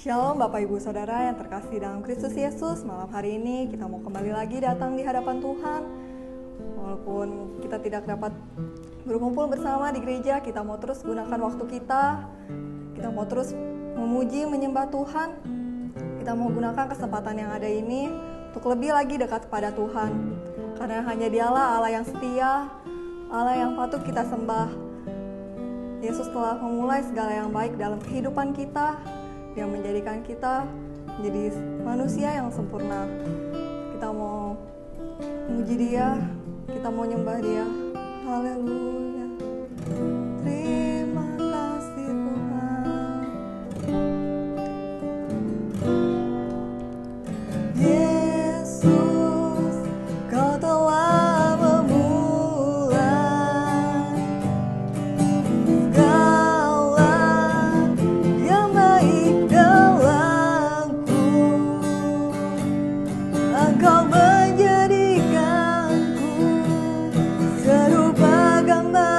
Shalom Bapak Ibu Saudara yang terkasih dalam Kristus Yesus. Malam hari ini kita mau kembali lagi datang di hadapan Tuhan. Walaupun kita tidak dapat berkumpul bersama di gereja, kita mau terus gunakan waktu kita. Kita mau terus memuji, menyembah Tuhan. Kita mau gunakan kesempatan yang ada ini untuk lebih lagi dekat kepada Tuhan. Karena hanya Dialah Allah yang setia, Allah yang patut kita sembah. Yesus telah memulai segala yang baik dalam kehidupan kita. Dia menjadikan kita menjadi manusia yang sempurna. Kita mau memuji Dia, kita mau nyembah Dia. Haleluya. Terima kasih Tuhan. Yesus, Kau telah memulai segala yang baik dalamku. Engkau menjadikanku serupa gambar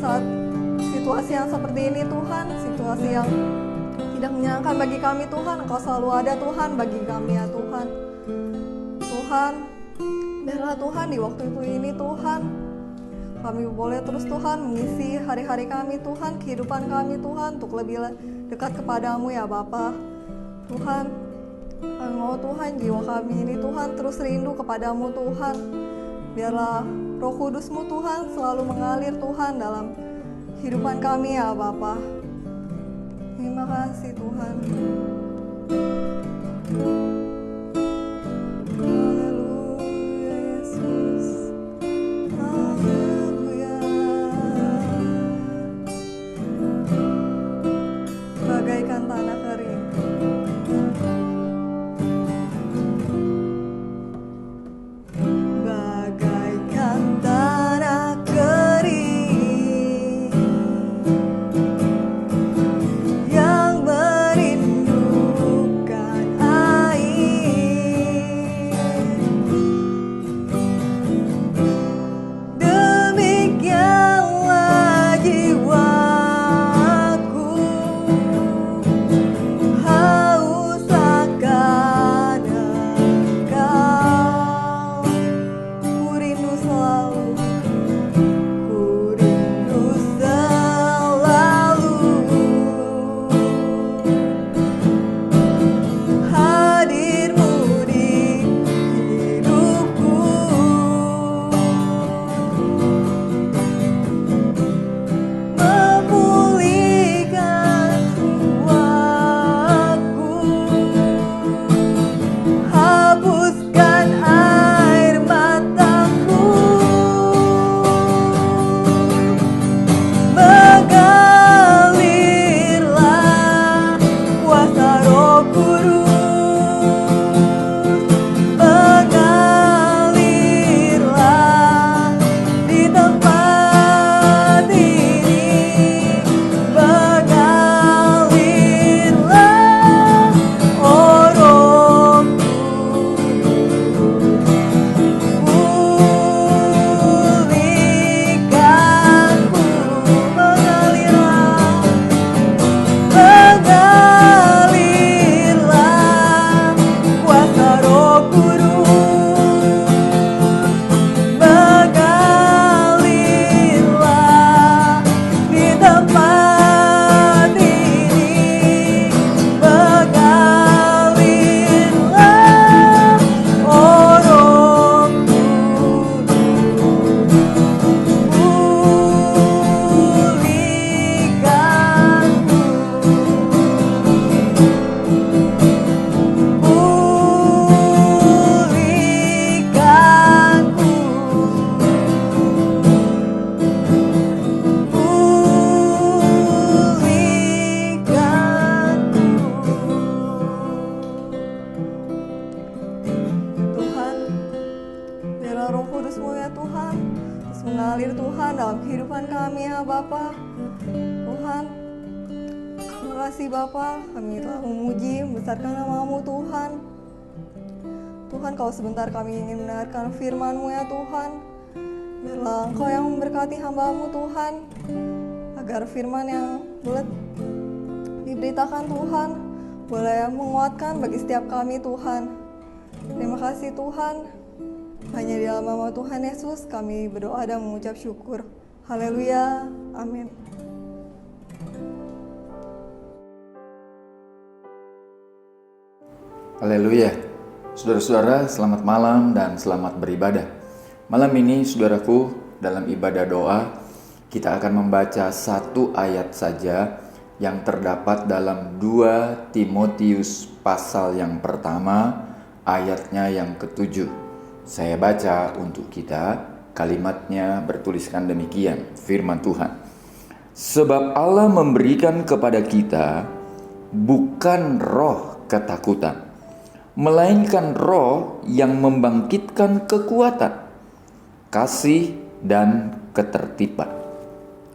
saat situasi yang seperti ini Tuhan, situasi yang tidak menyenangkan bagi kami Tuhan, Engkau selalu ada Tuhan bagi kami ya Tuhan. Tuhan, biarlah Tuhan di waktu ini Tuhan, kami boleh terus Tuhan mengisi hari-hari kami Tuhan, kehidupan kami Tuhan, untuk lebih dekat kepadamu ya Bapa. Tuhan, kami mau Tuhan jiwa kami ini Tuhan terus rindu kepadamu Tuhan. Biarlah Roh Kudus-Mu Tuhan selalu mengalir Tuhan dalam kehidupan kami ya Bapa. Terima kasih Tuhan. Haleluya Yesus. Haleluya. Bagaikan tanah kering. Bagaikan tanah kering yang merindukan air, demikianlah jiwaku haus akan Engkau. Ku rindu selalu, ku rindu selalu hadir-Mu di hidupku, memulihkan jiwaku, hapuskan air mataku, mengalirlah kuasa Roh Kudus, mengalirlah di tempat ini, mengalirlah oh Roh pulihkanku, mengalirlah kuasa Roh Kudus, mengalirlah di tempat ini, mengalirlah oh Roh Tuhan, biarlah Roh Kudus-Mu ya Tuhan terus mengalir Tuhan dalam kehidupan kami ya Bapa. Tuhan, terima kasih Bapa, kami telah memuji, membesarkan nama-Mu Tuhan. Tuhan, kalau sebentar kami ingin mendengarkan firman-Mu ya Tuhan, biarlah Engkau yang memberkati hamba-Mu Tuhan, agar firman yang boleh diberitakan Tuhan boleh menguatkan bagi setiap kami Tuhan. Terima kasih Tuhan. Hanya di dalam nama Tuhan Yesus kami berdoa dan mengucap syukur. Haleluya. Amin. Haleluya. Saudara-saudara, selamat malam dan selamat beribadah. Malam ini, saudaraku, dalam ibadah doa, kita akan membaca satu ayat saja yang terdapat dalam 2 Timotius pasal yang pertama, ayatnya yang ke-7. Saya baca untuk kita, kalimatnya bertuliskan demikian, firman Tuhan. Sebab Allah memberikan kepada kita bukan roh ketakutan, melainkan roh yang membangkitkan kekuatan, kasih, dan ketertiban.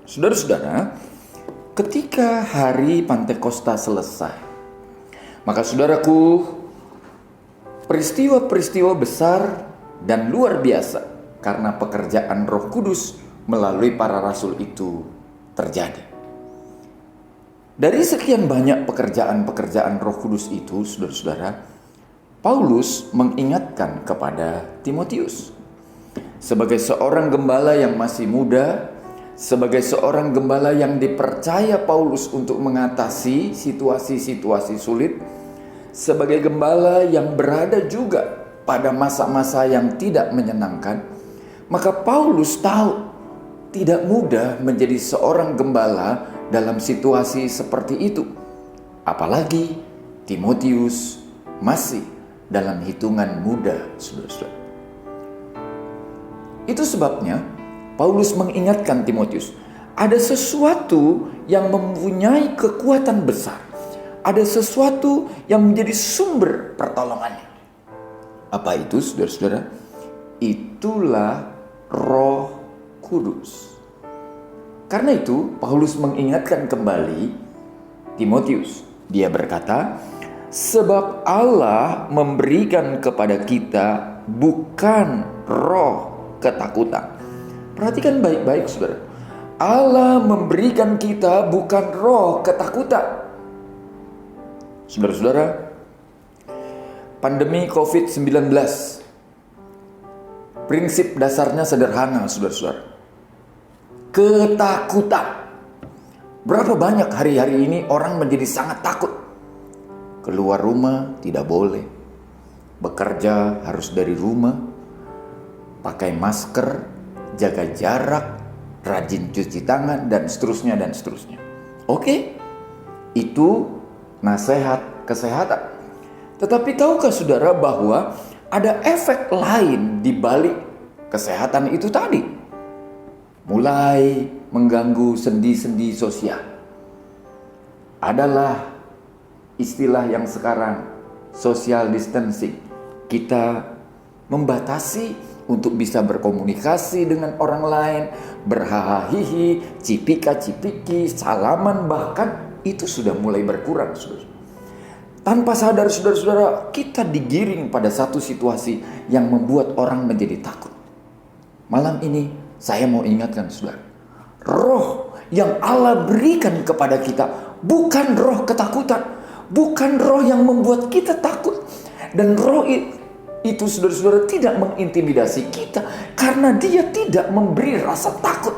Saudara-saudara, ketika hari Pantekosta selesai, maka saudaraku, peristiwa-peristiwa besar dan luar biasa karena pekerjaan Roh Kudus melalui para rasul itu terjadi. Dari sekian banyak pekerjaan-pekerjaan Roh Kudus itu, saudara-saudara, Paulus mengingatkan kepada Timotius. Sebagai seorang gembala yang masih muda, sebagai seorang gembala yang dipercaya Paulus untuk mengatasi situasi-situasi sulit, sebagai gembala yang berada juga pada masa-masa yang tidak menyenangkan, maka Paulus tahu tidak mudah menjadi seorang gembala dalam situasi seperti itu. Apalagi Timotius masih dalam hitungan muda, saudara-saudara. Itu sebabnya Paulus mengingatkan Timotius, ada sesuatu yang mempunyai kekuatan besar. Ada sesuatu yang menjadi sumber pertolongannya. Apa itu, saudara-saudara? Itulah Roh Kudus. Karena itu, Paulus mengingatkan kembali Timotius. Dia berkata, sebab Allah memberikan kepada kita bukan roh ketakutan. Perhatikan baik-baik, saudara. Allah memberikan kita bukan roh ketakutan. Saudara-saudara, pandemi COVID-19, prinsip dasarnya sederhana, saudara-saudara. Ketakutan. Berapa banyak hari-hari ini orang menjadi sangat takut. Keluar rumah tidak boleh. Bekerja harus dari rumah. Pakai masker, jaga jarak, rajin cuci tangan, dan seterusnya, dan seterusnya. Oke, itu nasihat kesehatan. Tetapi tahukah saudara bahwa ada efek lain di balik kesehatan itu tadi? Mulai mengganggu sendi-sendi sosial. Adalah istilah yang sekarang social distancing. Kita membatasi untuk bisa berkomunikasi dengan orang lain, berhahahihi, cipika-cipiki, salaman, bahkan itu sudah mulai berkurang, saudara. Tanpa sadar, saudara-saudara, kita digiring pada satu situasi yang membuat orang menjadi takut. Malam ini saya mau ingatkan, saudara, roh yang Allah berikan kepada kita bukan roh ketakutan, bukan roh yang membuat kita takut. Dan roh itu, saudara-saudara, tidak mengintimidasi kita karena dia tidak memberi rasa takut.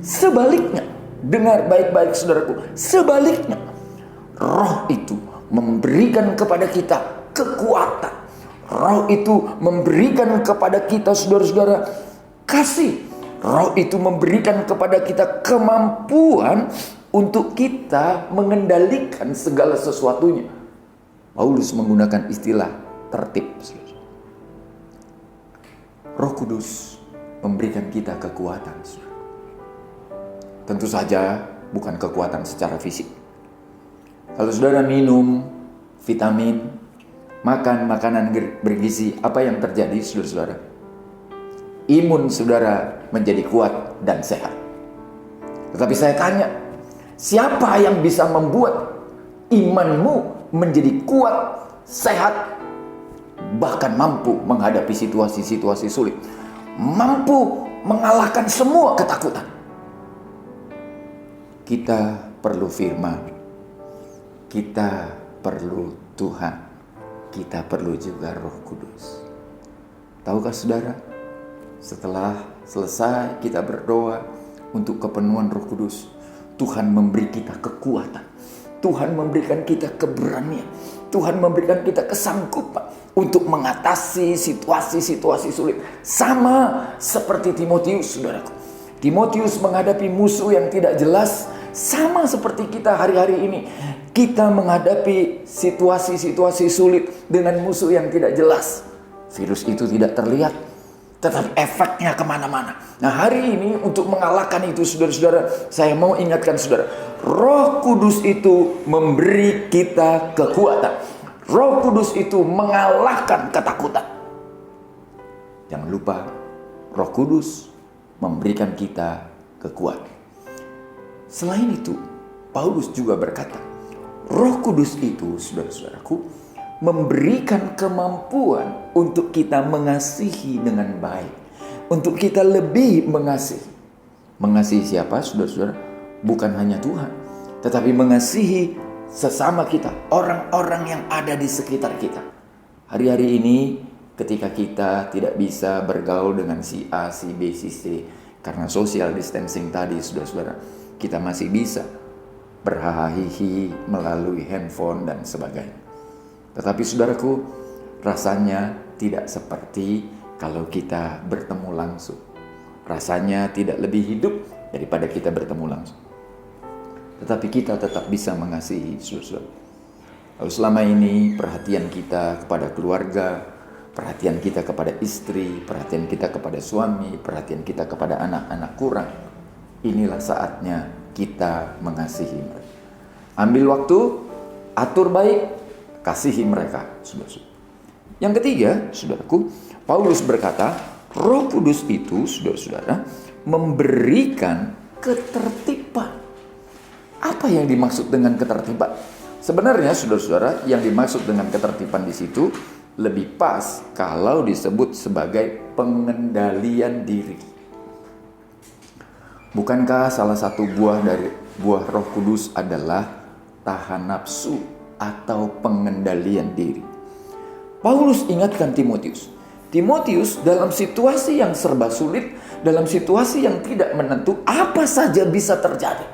Sebaliknya, dengar baik-baik, saudaraku, sebaliknya, roh itu memberikan kepada kita kekuatan. Roh itu memberikan kepada kita, saudara-saudara, kasih. Roh itu memberikan kepada kita kemampuan untuk kita mengendalikan segala sesuatunya. Paulus menggunakan istilah tertib. Roh Kudus memberikan kita kekuatan. Tentu saja bukan kekuatan secara fisik. Kalau saudara minum vitamin, makan makanan bergizi, apa yang terjadi, saudara-saudara? Imun saudara menjadi kuat dan sehat. Tetapi saya tanya, siapa yang bisa membuat imanmu menjadi kuat, sehat, bahkan mampu menghadapi situasi-situasi sulit, mampu mengalahkan semua ketakutan? Kita perlu firman, kita perlu Tuhan, kita perlu juga Roh Kudus. Tahukah saudara, setelah selesai kita berdoa untuk kepenuhan Roh Kudus, Tuhan memberi kita kekuatan, Tuhan memberikan kita keberanian, Tuhan memberikan kita kesanggupan untuk mengatasi situasi-situasi sulit. Sama seperti Timotius, saudaraku. Timotius menghadapi musuh yang tidak jelas, sama seperti kita hari-hari ini. Kita menghadapi situasi-situasi sulit dengan musuh yang tidak jelas. Virus itu tidak terlihat, tetap efeknya kemana-mana. Nah, hari ini untuk mengalahkan itu, saudara-saudara, saya mau ingatkan saudara, Roh Kudus itu memberi kita kekuatan. Roh Kudus itu mengalahkan ketakutan. Jangan lupa, Roh Kudus memberikan kita kekuatan. Selain itu, Paulus juga berkata, Roh Kudus itu, saudara-saudaraku, memberikan kemampuan untuk kita mengasihi dengan baik, untuk kita lebih mengasihi. Mengasihi siapa, saudara-saudara? bukan hanya Tuhan, tetapi mengasihi sesama kita, orang-orang yang ada di sekitar kita. Hari-hari ini ketika kita tidak bisa bergaul dengan si A, si B, si C karena social distancing tadi, saudara-saudara, kita masih bisa berhahihi melalui handphone dan sebagainya. Tetapi saudaraku, rasanya tidak seperti kalau kita bertemu langsung. Rasanya tidak lebih hidup daripada kita bertemu langsung. Tetapi kita tetap bisa mengasihi, saudara. Lalu selama ini perhatian kita kepada keluarga, perhatian kita kepada istri, perhatian kita kepada suami, perhatian kita kepada anak-anak kurang. Inilah saatnya kita mengasihi mereka. Ambil waktu, atur baik, kasihi mereka, saudara. Yang ketiga, saudaraku, Paulus berkata, Roh Kudus itu, saudara-saudara, memberikan ketertiban. Apa yang dimaksud dengan ketertiban? Sebenarnya, saudara-saudara, yang dimaksud dengan ketertiban di situ lebih pas kalau disebut sebagai pengendalian diri. Bukankah salah satu buah dari buah Roh Kudus adalah tahan nafsu atau pengendalian diri? Paulus ingatkan Timotius. Timotius dalam situasi yang serba sulit, dalam situasi yang tidak menentu, apa saja bisa terjadi.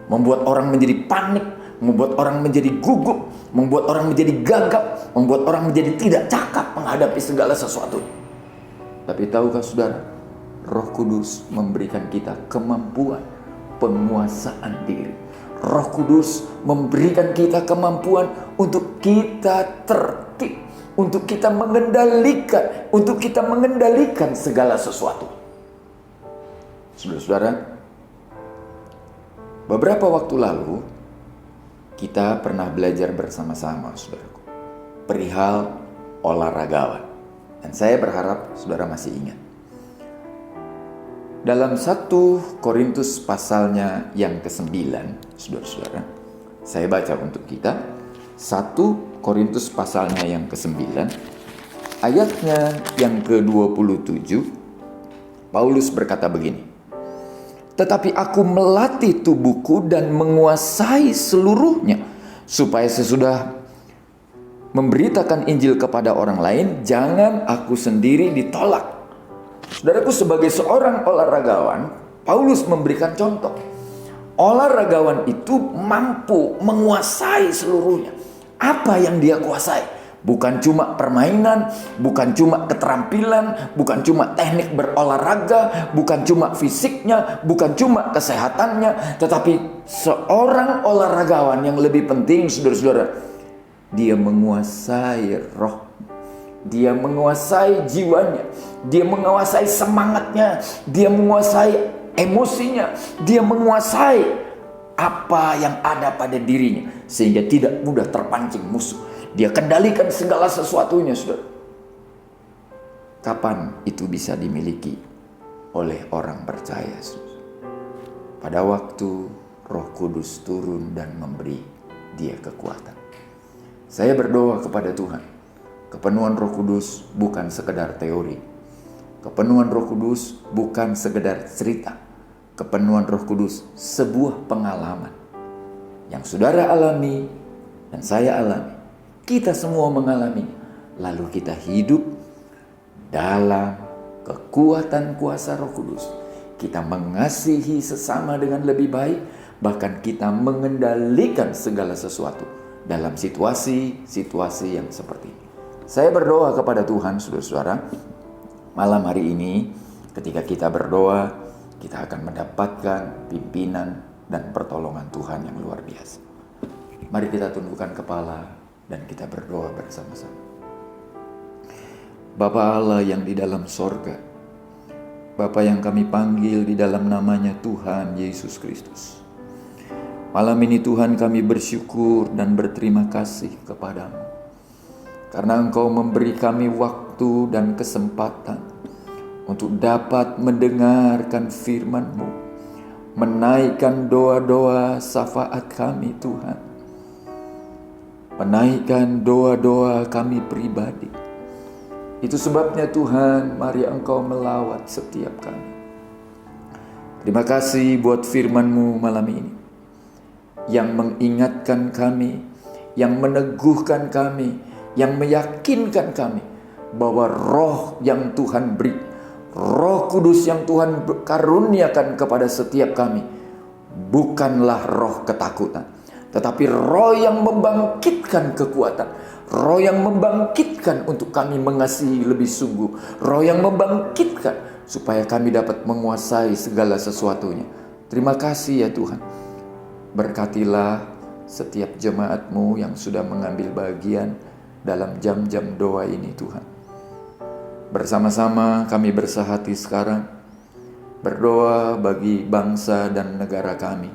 Membuat orang menjadi panik, membuat orang menjadi gugup, membuat orang menjadi gagap, membuat orang menjadi tidak cakap menghadapi segala sesuatu. Tapi tahukah saudara, Roh Kudus memberikan kita kemampuan penguasaan diri. Roh Kudus memberikan kita kemampuan untuk kita tertib, untuk kita mengendalikan segala sesuatu. Saudara-saudara, beberapa waktu lalu kita pernah belajar bersama-sama, saudaraku, perihal olahragawan. Dan saya berharap saudara masih ingat. Dalam 1 Korintus pasalnya yang ke-9, saudara-saudara, saya baca untuk kita. 1 Korintus pasalnya yang ke-9, ayatnya yang ke-27, Paulus berkata begini, tetapi aku melatih tubuhku dan menguasai seluruhnya, supaya sesudah memberitakan Injil kepada orang lain, jangan aku sendiri ditolak. Saudaraku, sebagai seorang olahragawan, Paulus memberikan contoh. Olahragawan itu mampu menguasai seluruhnya. Apa yang dia kuasai? Bukan cuma permainan, bukan cuma keterampilan, bukan cuma teknik berolahraga, bukan cuma fisiknya, bukan cuma kesehatannya, tetapi seorang olahragawan yang lebih penting, saudara-saudara, dia menguasai roh, dia menguasai jiwanya, dia menguasai semangatnya, dia menguasai emosinya, dia menguasai apa yang ada pada dirinya, sehingga tidak mudah terpancing musuh. Dia kendalikan segala sesuatunya, saudara. Kapan itu bisa dimiliki oleh orang percaya, saudara? Pada waktu Roh Kudus turun dan memberi dia kekuatan. Saya berdoa kepada Tuhan, kepenuhan Roh Kudus bukan sekedar teori. Kepenuhan Roh Kudus bukan sekedar cerita. Kepenuhan Roh Kudus sebuah pengalaman yang saudara alami dan saya alami. Kita semua mengalami. Lalu kita hidup dalam kekuatan kuasa Roh Kudus. Kita mengasihi sesama dengan lebih baik. Bahkan kita mengendalikan segala sesuatu dalam situasi-situasi yang seperti ini. Saya berdoa kepada Tuhan, saudara-saudara, malam hari ini ketika kita berdoa, kita akan mendapatkan pimpinan dan pertolongan Tuhan yang luar biasa. Mari kita tundukkan kepala dan kita berdoa bersama-sama. Bapa Allah yang di dalam sorga, Bapa yang kami panggil di dalam namanya Tuhan Yesus Kristus. Malam ini Tuhan, kami bersyukur dan berterima kasih kepadamu, karena Engkau memberi kami waktu dan kesempatan untuk dapat mendengarkan firman-Mu, menaikkan doa-doa syafaat kami Tuhan, menaikkan doa-doa kami pribadi. Itu sebabnya Tuhan, mari Engkau melawat setiap kami. Terima kasih buat firman-Mu malam ini, yang mengingatkan kami, yang meneguhkan kami, yang meyakinkan kami bahwa roh yang Tuhan beri, Roh Kudus yang Tuhan karuniakan kepada setiap kami, bukanlah roh ketakutan, tetapi roh yang membangkitkan kekuatan, roh yang membangkitkan untuk kami mengasihi lebih sungguh, roh yang membangkitkan supaya kami dapat menguasai segala sesuatunya. Terima kasih ya Tuhan. Berkatilah setiap jemaat-Mu yang sudah mengambil bagian dalam jam-jam doa ini Tuhan. Bersama-sama kami bersahati sekarang, berdoa bagi bangsa dan negara kami,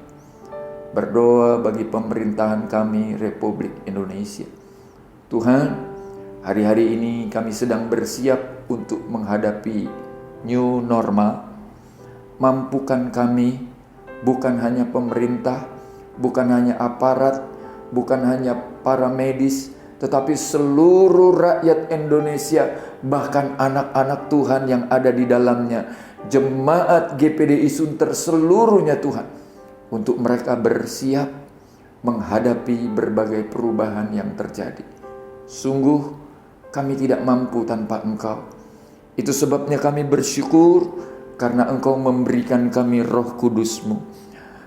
berdoa bagi pemerintahan kami Republik Indonesia. Tuhan, hari-hari ini kami sedang bersiap untuk menghadapi new normal. Mampukan kami, bukan hanya pemerintah, bukan hanya aparat, bukan hanya para medis, tetapi seluruh rakyat Indonesia, bahkan anak-anak Tuhan yang ada di dalamnya, jemaat GPDI Sunter seluruhnya Tuhan, untuk mereka bersiap menghadapi berbagai perubahan yang terjadi. Sungguh kami tidak mampu tanpa Engkau. Itu sebabnya kami bersyukur karena Engkau memberikan kami Roh Kudus-Mu.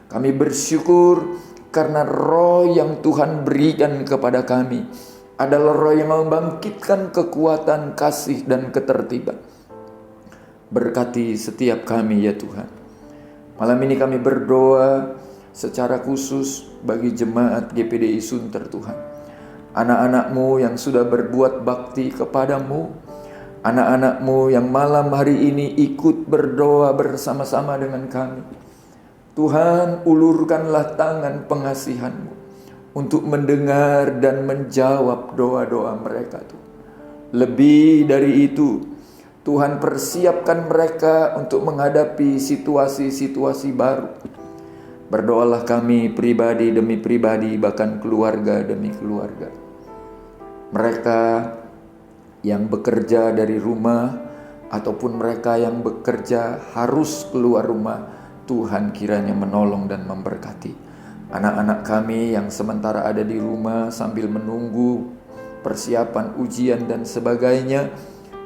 Kami bersyukur karena roh yang Tuhan berikan kepada kami adalah roh yang membangkitkan kekuatan, kasih, dan ketertiban. Berkati setiap kami ya Tuhan. Malam ini kami berdoa secara khusus bagi jemaat GPDI Sunter Tuhan. Anak-anak-Mu yang sudah berbuat bakti kepadamu, anak-anak-Mu yang malam hari ini ikut berdoa bersama-sama dengan kami. Tuhan, ulurkanlah tangan pengasihan-Mu untuk mendengar dan menjawab doa-doa mereka Tuhan. Lebih dari itu, Tuhan persiapkan mereka untuk menghadapi situasi-situasi baru. Berdoalah kami pribadi demi pribadi, bahkan keluarga demi keluarga. Mereka yang bekerja dari rumah ataupun mereka yang bekerja harus keluar rumah, Tuhan kiranya menolong dan memberkati. Anak-anak kami yang sementara ada di rumah sambil menunggu persiapan ujian dan sebagainya,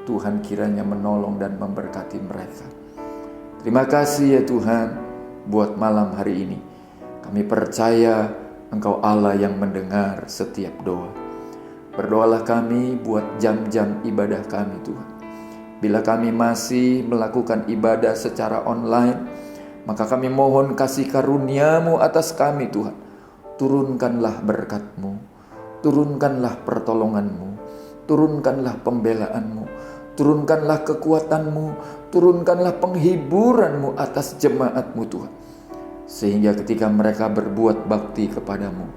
Tuhan kiranya menolong dan memberkati mereka. Terima kasih ya Tuhan buat malam hari ini. Kami percaya Engkau Allah yang mendengar setiap doa. Berdoalah kami buat jam-jam ibadah kami Tuhan. Bila kami masih melakukan ibadah secara online, maka kami mohon kasih karunia-Mu atas kami Tuhan. Turunkanlah berkat-Mu, turunkanlah pertolongan-Mu, turunkanlah pembelaan-Mu, turunkanlah kekuatan-Mu, turunkanlah penghiburan-Mu atas jemaat-Mu Tuhan. Sehingga ketika mereka berbuat bakti kepadamu,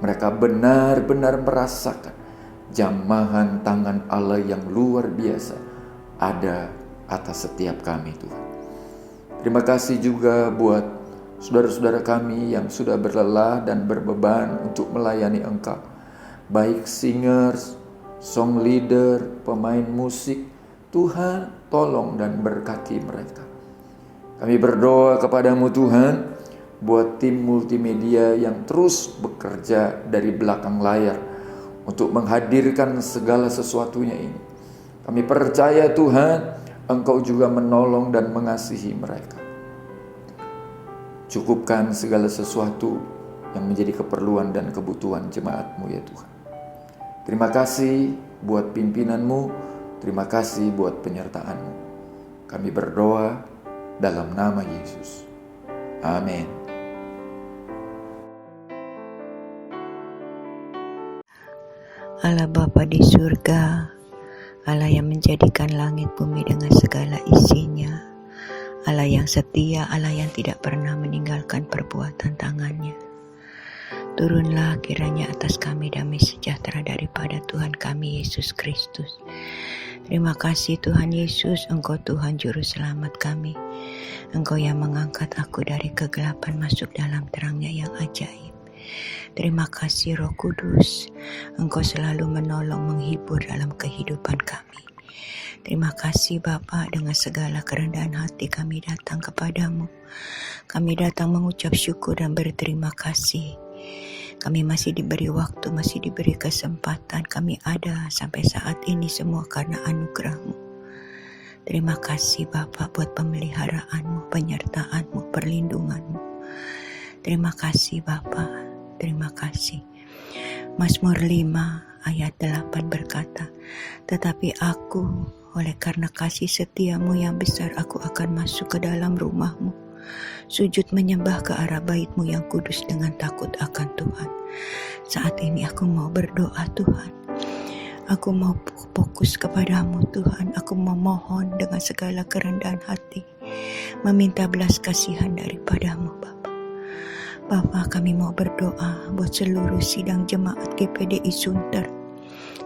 mereka benar-benar merasakan jamahan tangan Allah yang luar biasa ada atas setiap kami Tuhan. Terima kasih juga buat saudara-saudara kami yang sudah berlelah dan berbeban untuk melayani Engkau. Baik singers, song leader, pemain musik, Tuhan tolong dan berkati mereka. Kami berdoa kepadamu Tuhan, buat tim multimedia yang terus bekerja dari belakang layar untuk menghadirkan segala sesuatunya ini. Kami percaya Tuhan, Engkau juga menolong dan mengasihi mereka. Cukupkan segala sesuatu yang menjadi keperluan dan kebutuhan jemaat-Mu ya Tuhan. Terima kasih buat pimpinan-Mu, terima kasih buat penyertaan-Mu. Kami berdoa dalam nama Yesus. Amin. Allah Bapa di surga, Allah yang menjadikan langit bumi dengan segala isinya, Allah yang setia, Allah yang tidak pernah meninggalkan perbuatan tangannya. Turunlah kiranya atas kami damai sejahtera daripada Tuhan kami Yesus Kristus. Terima kasih Tuhan Yesus, Engkau Tuhan Juru Selamat kami. Engkau yang mengangkat aku dari kegelapan masuk dalam terangnya yang ajaib. Terima kasih Roh Kudus, Engkau selalu menolong, menghibur dalam kehidupan kami. Terima kasih Bapa, dengan segala kerendahan hati kami datang kepadamu. Kami datang mengucap syukur dan berterima kasih. Kami masih diberi waktu, masih diberi kesempatan. Kami ada sampai saat ini semua karena anugerah-Mu. Terima kasih Bapa buat pemeliharaanmu, penyertaanmu, perlindunganmu. Terima kasih Bapa, terima kasih. Mazmur 5 ayat 8 berkata, tetapi aku, oleh karena kasih setiamu yang besar, aku akan masuk ke dalam rumahmu, sujud menyembah ke arah baitmu yang kudus dengan takut akan Tuhan. Saat ini aku mau berdoa Tuhan. Aku mau fokus kepadamu Tuhan. Aku memohon dengan segala kerendahan hati, meminta belas kasihan daripadamu Bapa. Bapa, kami mau berdoa buat seluruh sidang jemaat GPDI Sunter,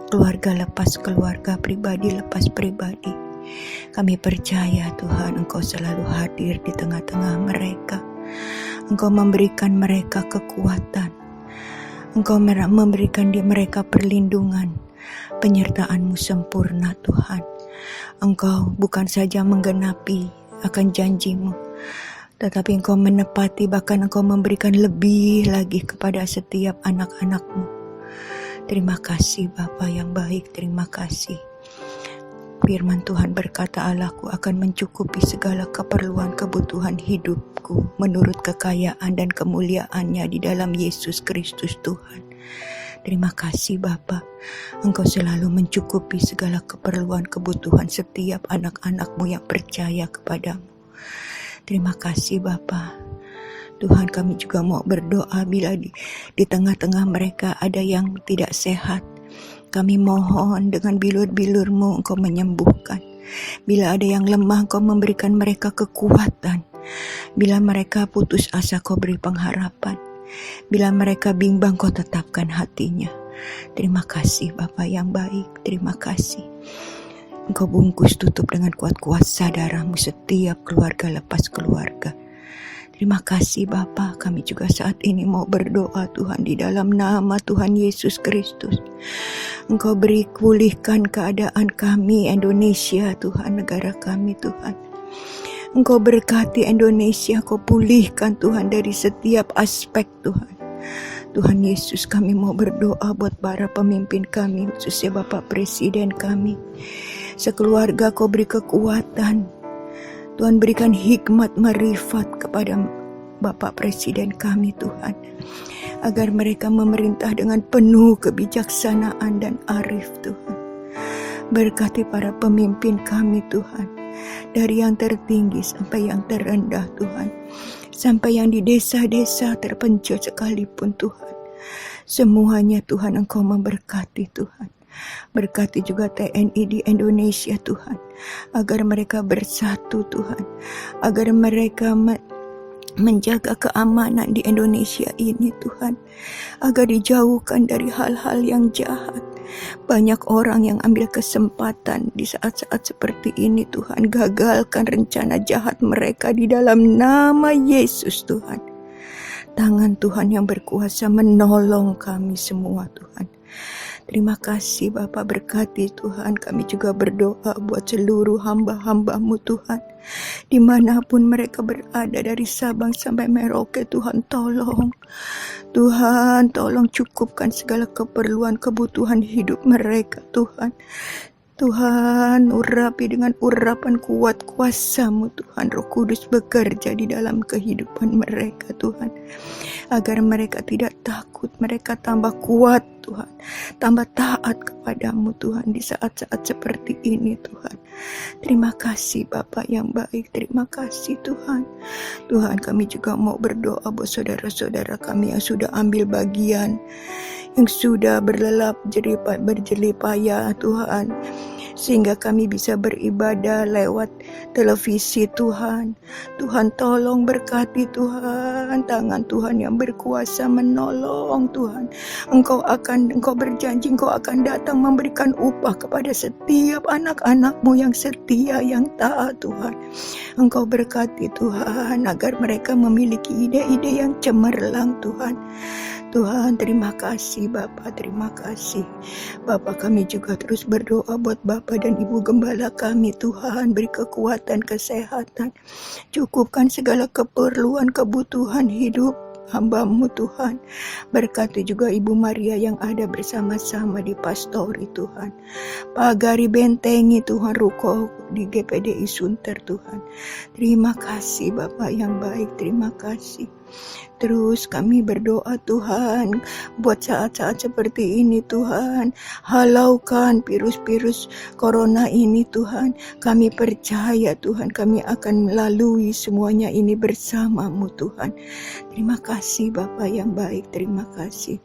keluarga lepas keluarga, pribadi lepas pribadi. Kami percaya Tuhan Engkau selalu hadir di tengah-tengah mereka. Engkau memberikan mereka kekuatan. Engkau memberikan di mereka perlindungan. Penyertaan-Mu sempurna Tuhan. Engkau bukan saja menggenapi akan janji-Mu, tetapi Engkau menepati, bahkan Engkau memberikan lebih lagi kepada setiap anak-anak-Mu. Terima kasih Bapa yang baik, terima kasih. Firman Tuhan berkata, Allahku akan mencukupi segala keperluan kebutuhan hidupku menurut kekayaan dan kemuliaan-Nya di dalam Yesus Kristus Tuhan. Terima kasih Bapa, Engkau selalu mencukupi segala keperluan kebutuhan setiap anak-anak-Mu yang percaya kepadamu. Terima kasih Bapa. Tuhan, kami juga mau berdoa bila di tengah-tengah mereka ada yang tidak sehat. Kami mohon dengan bilur-bilur-Mu Engkau menyembuhkan. Bila ada yang lemah, Engkau memberikan mereka kekuatan. Bila mereka putus asa, Kau beri pengharapan. Bila mereka bimbang, Kau tetapkan hatinya. Terima kasih Bapa yang baik, terima kasih. Engkau bungkus tutup dengan kuat-kuasa darah-Mu setiap keluarga lepas keluarga. Terima kasih Bapa, kami juga saat ini mau berdoa Tuhan di dalam nama Tuhan Yesus Kristus. Engkau beri pulihkan keadaan kami Indonesia Tuhan, negara kami Tuhan. Engkau berkati Indonesia, Kau pulihkan Tuhan dari setiap aspek Tuhan. Tuhan Yesus, kami mau berdoa buat para pemimpin kami, khususnya Bapak Presiden kami. Sekeluarga Kau beri kekuatan. Tuhan berikan hikmat marifat kepada Bapak Presiden kami Tuhan, agar mereka memerintah dengan penuh kebijaksanaan dan arif Tuhan. Berkati para pemimpin kami Tuhan, dari yang tertinggi sampai yang terendah Tuhan, sampai yang di desa-desa terpencil sekalipun Tuhan. Semuanya Tuhan Engkau memberkati Tuhan. Berkati juga TNI di Indonesia Tuhan, agar mereka bersatu Tuhan, agar mereka menjaga keamanan di Indonesia ini Tuhan, agar dijauhkan dari hal-hal yang jahat. Banyak orang yang ambil kesempatan di saat-saat seperti ini Tuhan, gagalkan rencana jahat mereka di dalam nama Yesus Tuhan. Tangan Tuhan yang berkuasa menolong kami semua Tuhan. Terima kasih Bapa, berkati Tuhan. Kami juga berdoa buat seluruh hamba-hamba-Mu Tuhan, dimanapun mereka berada, dari Sabang sampai Merauke Tuhan, tolong Tuhan, tolong cukupkan segala keperluan kebutuhan hidup mereka Tuhan. Tuhan, urapi dengan urapan kuat kuasa-Mu Tuhan. Roh Kudus bekerja di dalam kehidupan mereka Tuhan, agar mereka tidak takut, mereka tambah kuat Tuhan, tambah taat kepadamu Tuhan di saat-saat seperti ini Tuhan. Terima kasih Bapa yang baik, terima kasih Tuhan. Tuhan, kami juga mau berdoa buat saudara-saudara kami yang sudah ambil bagian, yang sudah berjelih payah Tuhan, sehingga kami bisa beribadah lewat televisi Tuhan. Tuhan tolong berkati Tuhan, tangan Tuhan yang berkuasa menolong Tuhan. Engkau berjanji Engkau akan datang memberikan upah kepada setiap anak-anak-Mu yang setia, yang taat Tuhan. Engkau berkati Tuhan, agar mereka memiliki ide-ide yang cemerlang Tuhan. Tuhan, terima kasih Bapa, terima kasih. Bapa, kami juga terus berdoa buat Bapa dan Ibu Gembala kami. Tuhan, beri kekuatan, kesehatan. Cukupkan segala keperluan, kebutuhan hidup hamba-Mu Tuhan. Berkati juga Ibu Maria yang ada bersama-sama di pastori Tuhan. Pagari bentengi Tuhan ruko di GPDI Sunter Tuhan. Terima kasih Bapak yang baik, terima kasih. Terus kami berdoa Tuhan, buat saat-saat seperti ini Tuhan, halaukan virus-virus corona ini Tuhan. Kami percaya Tuhan, kami akan melalui semuanya ini bersama-Mu Tuhan. Terima kasih Bapa yang baik, terima kasih.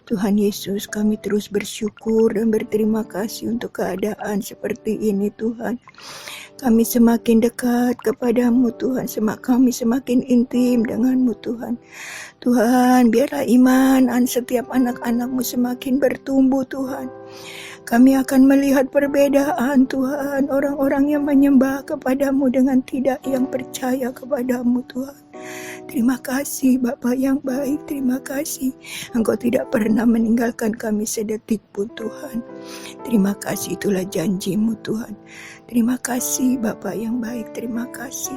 Tuhan Yesus, kami terus bersyukur dan berterima kasih untuk keadaan seperti ini Tuhan. Kami semakin dekat kepadamu Tuhan, kami semakin intim denganmu Tuhan. Tuhan, biarlah iman setiap anak-anakmu semakin bertumbuh Tuhan. Kami akan melihat perbedaan Tuhan, orang-orang yang menyembah kepadamu dengan tidak yang percaya kepadamu Tuhan. Terima kasih Bapa yang baik, terima kasih. Engkau tidak pernah meninggalkan kami sedetik pun Tuhan. Terima kasih, itulah janji-Mu Tuhan. Terima kasih Bapa yang baik, terima kasih.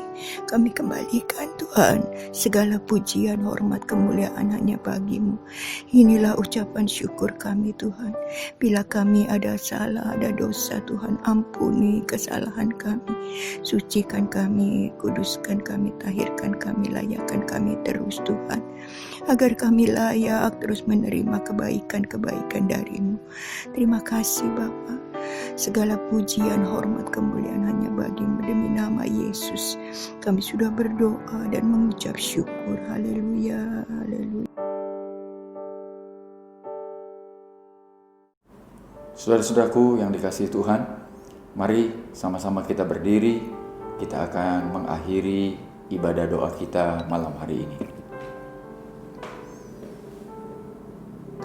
Kami kembalikan Tuhan segala pujian, hormat, kemuliaan hanya bagi-Mu. Inilah ucapan syukur kami Tuhan. Bila kami ada salah, ada dosa Tuhan, ampuni kesalahan kami. Sucikan kami, kuduskan kami, tahirkan kami, layakkan kami terus Tuhan. Agar kami layak terus menerima kebaikan-kebaikan dari-Mu. Terima kasih Bapa. Segala pujian, hormat, kemuliaan hanya bagi-Mu. Demi nama Yesus kami sudah berdoa dan mengucap syukur. Haleluya, haleluya. Saudara-saudaraku yang dikasihi Tuhan, mari sama-sama kita berdiri. Kita akan mengakhiri ibadah doa kita malam hari ini.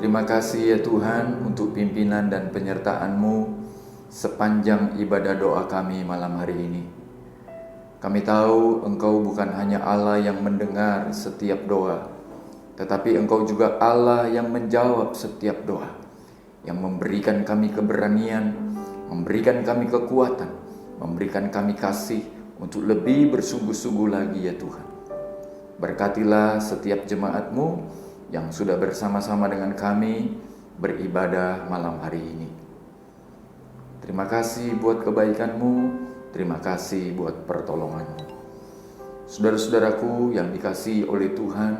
Terima kasih ya Tuhan untuk pimpinan dan penyertaan-Mu sepanjang ibadah doa kami malam hari ini. Kami tahu Engkau bukan hanya Allah yang mendengar setiap doa, tetapi Engkau juga Allah yang menjawab setiap doa, yang memberikan kami keberanian, memberikan kami kekuatan, memberikan kami kasih untuk lebih bersungguh-sungguh lagi ya Tuhan. Berkatilah setiap jemaat-Mu yang sudah bersama-sama dengan kami beribadah malam hari ini. Terima kasih buat kebaikan-Mu, terima kasih buat pertolongan-Mu. Saudara-saudaraku yang dikasihi oleh Tuhan,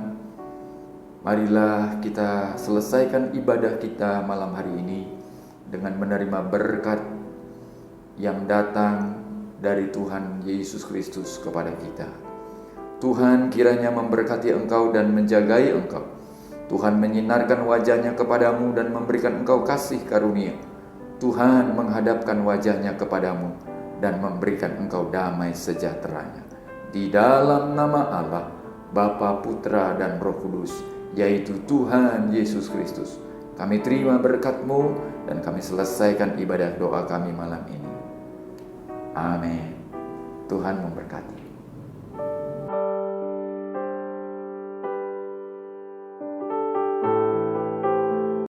marilah kita selesaikan ibadah kita malam hari ini dengan menerima berkat yang datang dari Tuhan Yesus Kristus kepada kita. Tuhan kiranya memberkati engkau dan menjagai engkau. Tuhan menyinarkan wajahnya kepadamu dan memberikan engkau kasih karunia. Tuhan menghadapkan wajahnya kepadamu dan memberikan engkau damai sejahteranya. Di dalam nama Allah, Bapa, Putra, dan Roh Kudus, yaitu Tuhan Yesus Kristus, kami terima berkat-Mu dan kami selesaikan ibadah doa kami malam ini. Amin. Tuhan memberkati.